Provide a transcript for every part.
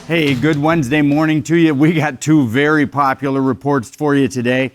Hey, good Wednesday morning to you. We got two very popular reports for you today.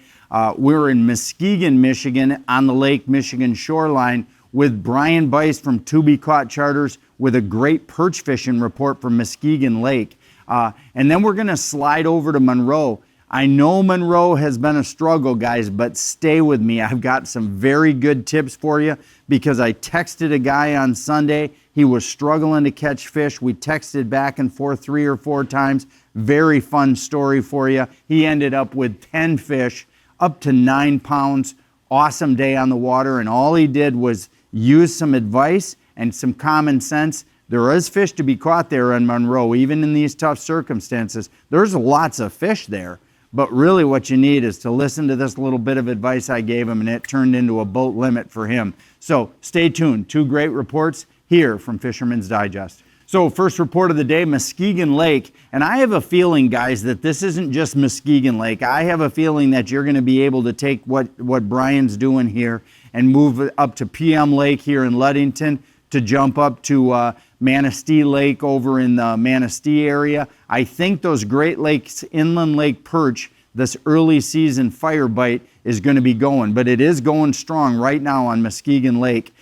We're in Muskegon, Michigan on the Lake Michigan shoreline with Brian Bice from To Be Caught Charters with a great perch fishing report from Muskegon Lake. And then we're going to slide over to Monroe. I know Monroe has been a struggle, guys, but stay with me. I've got some very good tips for you because I texted a guy on Sunday. He was struggling to catch fish. We texted back and forth 3 or 4 times. Very fun story for you. He ended up with 10 fish, up to 9 pounds. Awesome day on the water, and all he did was use some advice and some common sense. There is fish to be caught there in Monroe, even in these tough circumstances. There's lots of fish there. But really what you need is to listen to this little bit of advice I gave him, and it turned into a boat limit for him. So stay tuned. 2 great reports here from Fisherman's Digest. So first report of the day, Muskegon Lake. And I have a feeling, guys, that this isn't just Muskegon Lake. I have a feeling that you're going to be able to take what Brian's doing here and move it up to PM Lake here in Ludington, to jump up to Manistee Lake over in the Manistee area. I think those Great Lakes inland lake perch, this early season fire bite is going to be going, but it is going strong right now on Muskegon Lake.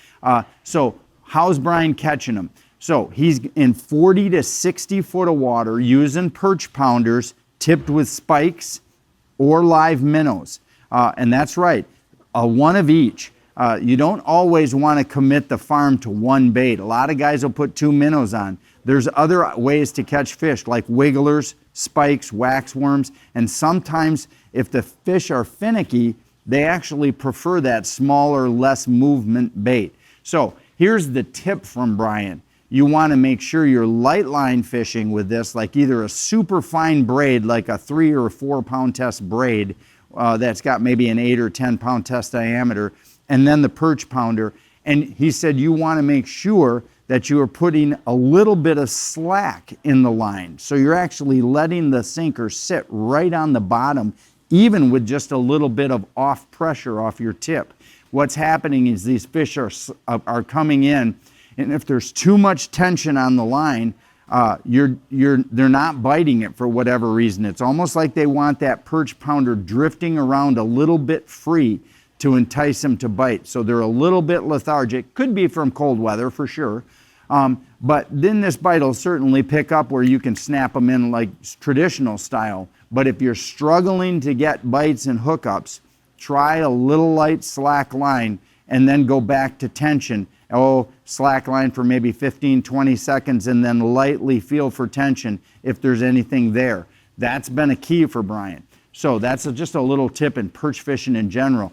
So how's Brian catching them? So he's in 40 to 60 foot of water using perch pounders tipped with spikes or live minnows. And that's right, one of each. You don't always want to commit the farm to one bait. A lot of guys will put 2 minnows on. There's other ways to catch fish like wigglers, spikes, waxworms, and sometimes if the fish are finicky, they actually prefer that smaller, less movement bait. So here's the tip from Brian. You want to make sure you're light line fishing with this, like either a super fine braid, like a 3 or 4 pound test braid that's got maybe an 8 or 10 pound test diameter, and then the perch pounder. And he said you want to make sure that you are putting a little bit of slack in the line. So you're actually letting the sinker sit right on the bottom, even with just a little bit of off pressure off your tip. What's happening is these fish are coming in, and if there's too much tension on the line, they're not biting it for whatever reason. It's almost like they want that perch pounder drifting around a little bit free to entice them to bite. So they're a little bit lethargic. Could be from cold weather for sure. But then this bite will certainly pick up where you can snap them in like traditional style. But if you're struggling to get bites and hookups, try a little light slack line and then go back to tension. Slack line for maybe 15, 20 seconds and then lightly feel for tension if there's anything there. That's been a key for Brian. So that's just a little tip in perch fishing in general.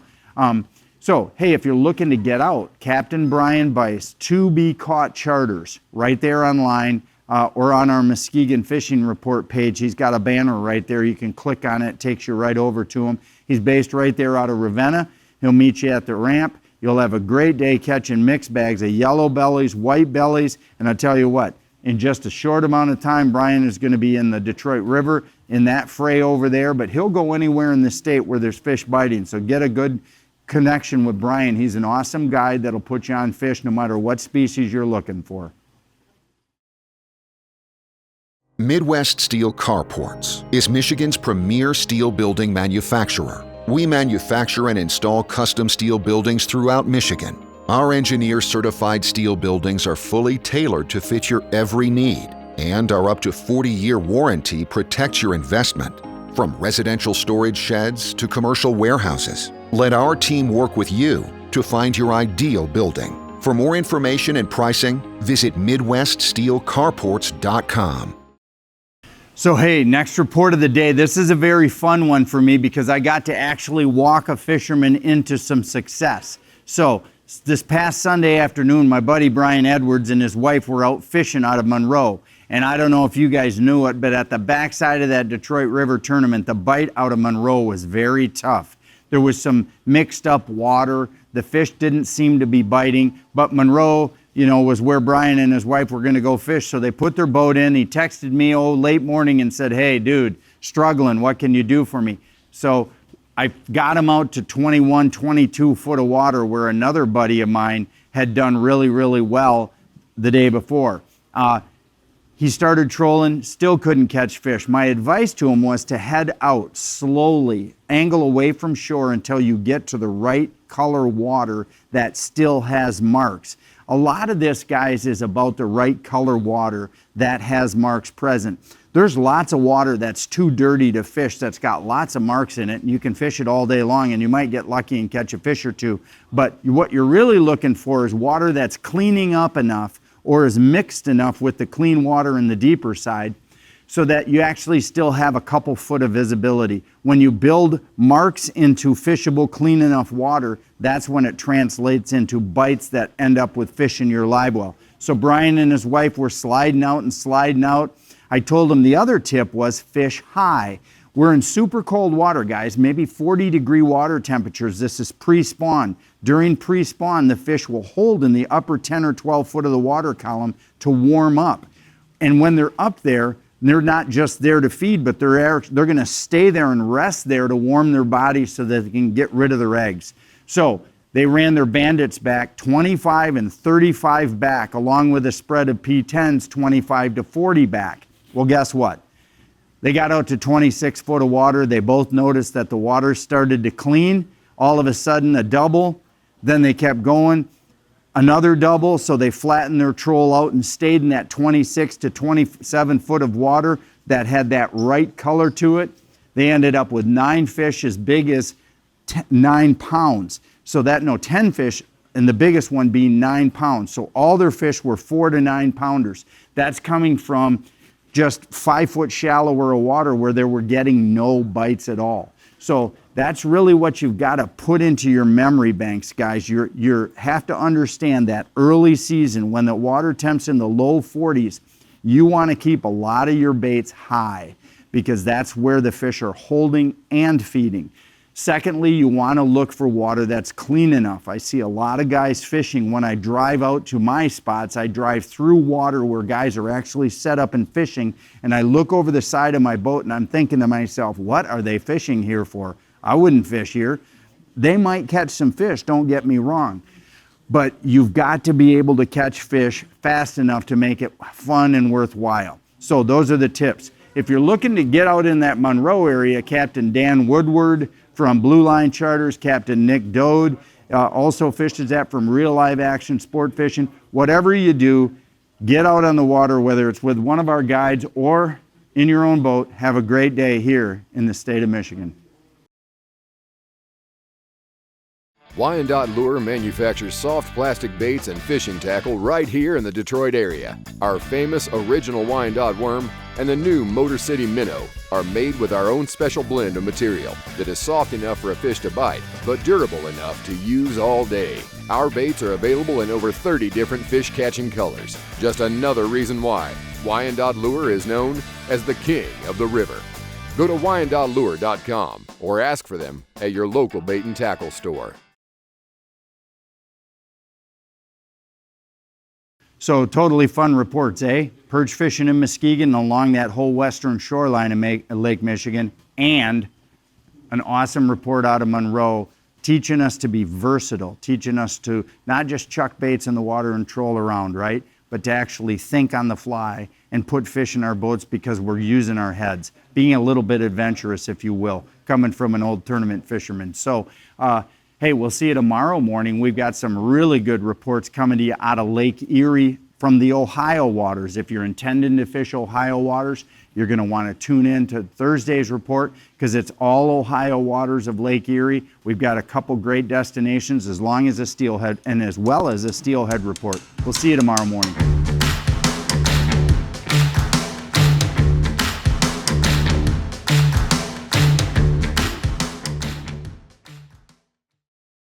So, hey, if you're looking to get out, Captain Brian Bice, To Be Caught Charters, right there online or on our Muskegon Fishing Report page. He's got a banner right there. You can click on it. It takes you right over to him. He's based right there out of Ravenna. He'll meet you at the ramp. You'll have a great day catching mixed bags of yellow bellies, white bellies, and I'll tell you what, in just a short amount of time, Brian is going to be in the Detroit River in that fray over there, but he'll go anywhere in the state where there's fish biting. So get a good connection with Brian. He's an awesome guide that'll put you on fish no matter what species you're looking for. Midwest Steel Carports is Michigan's premier steel building manufacturer. We manufacture and install custom steel buildings throughout Michigan. Our engineer-certified steel buildings are fully tailored to fit your every need, and our up to 40-year warranty protects your investment. From residential storage sheds to commercial warehouses, let our team work with you to find your ideal building. For more information and pricing, visit MidwestSteelCarports.com. So hey, next report of the day. This is a very fun one for me because I got to actually walk a fisherman into some success. So this past Sunday afternoon, my buddy Brian Edwards and his wife were out fishing out of Monroe. And I don't know if you guys knew it, but at the backside of that Detroit River tournament, the bite out of Monroe was very tough. There was some mixed up water. The fish didn't seem to be biting, but Monroe, was where Brian and his wife were going to go fish. So they put their boat in. He texted me late morning and said, hey, dude, struggling. What can you do for me? So I got him out to 21, 22 foot of water where another buddy of mine had done really, really well the day before. He started trolling, still couldn't catch fish. My advice to him was to head out slowly, angle away from shore until you get to the right color water that still has marks. A lot of this, guys, is about the right color water that has marks present. There's lots of water that's too dirty to fish, that's got lots of marks in it, and you can fish it all day long, and you might get lucky and catch a fish or two. But what you're really looking for is water that's cleaning up enough or is mixed enough with the clean water in the deeper side so that you actually still have a couple foot of visibility. When you build marks into fishable, clean enough water, that's when it translates into bites that end up with fish in your live well. So Brian and his wife were sliding out and sliding out. I told him the other tip was fish high. We're in super cold water, guys, maybe 40-degree water temperatures. This is pre-spawn. During pre-spawn, the fish will hold in the upper 10 or 12 foot of the water column to warm up. And when they're up there, they're not just there to feed, but they're going to stay there and rest there to warm their bodies so that they can get rid of their eggs. So they ran their bandits back 25 and 35 back, along with a spread of P10s 25 to 40 back. Well, guess what? They got out to 26 foot of water. They both noticed that the water started to clean. All of a sudden, a double. Then they kept going. Another double, so they flattened their troll out and stayed in that 26 to 27 foot of water that had that right color to it. They ended up with 9 fish as big as 9 pounds. So 10 fish, and the biggest one being 9 pounds. So all their fish were 4 to 9 pounders. That's coming from just 5 foot shallower of water where they were getting no bites at all. So that's really what you've got to put into your memory banks, guys. You have to understand that early season, when the water temp's in the low 40s, you want to keep a lot of your baits high because that's where the fish are holding and feeding. Secondly, you want to look for water that's clean enough. I see a lot of guys fishing. When I drive out to my spots, I drive through water where guys are actually set up and fishing, and I look over the side of my boat and I'm thinking to myself, what are they fishing here for? I wouldn't fish here. They might catch some fish, don't get me wrong, but you've got to be able to catch fish fast enough to make it fun and worthwhile. So those are the tips. If you're looking to get out in that Monroe area, Captain Dan Woodward from Blue Line Charters, Captain Nick Dode, also fishes that from Real Live Action Sport Fishing. Whatever you do, get out on the water, whether it's with one of our guides or in your own boat. Have a great day here in the state of Michigan. Wyandotte Lure manufactures soft plastic baits and fishing tackle right here in the Detroit area. Our famous original Wyandotte worm and the new Motor City minnow are made with our own special blend of material that is soft enough for a fish to bite, but durable enough to use all day. Our baits are available in over 30 different fish catching colors. Just another reason why Wyandotte Lure is known as the king of the river. Go to WyandottLure.com or ask for them at your local bait and tackle store. So totally fun reports, eh? Perch fishing in Muskegon along that whole western shoreline of Lake Michigan, and an awesome report out of Monroe teaching us to be versatile, teaching us to not just chuck baits in the water and troll around, right? But to actually think on the fly and put fish in our boats because we're using our heads, being a little bit adventurous, if you will, coming from an old tournament fisherman. So, hey, we'll see you tomorrow morning. We've got some really good reports coming to you out of Lake Erie from the Ohio waters. If you're intending to fish Ohio waters, you're going to want to tune in to Thursday's report because it's all Ohio waters of Lake Erie. We've got a couple great destinations as long as a steelhead and as well as a steelhead report. We'll see you tomorrow morning.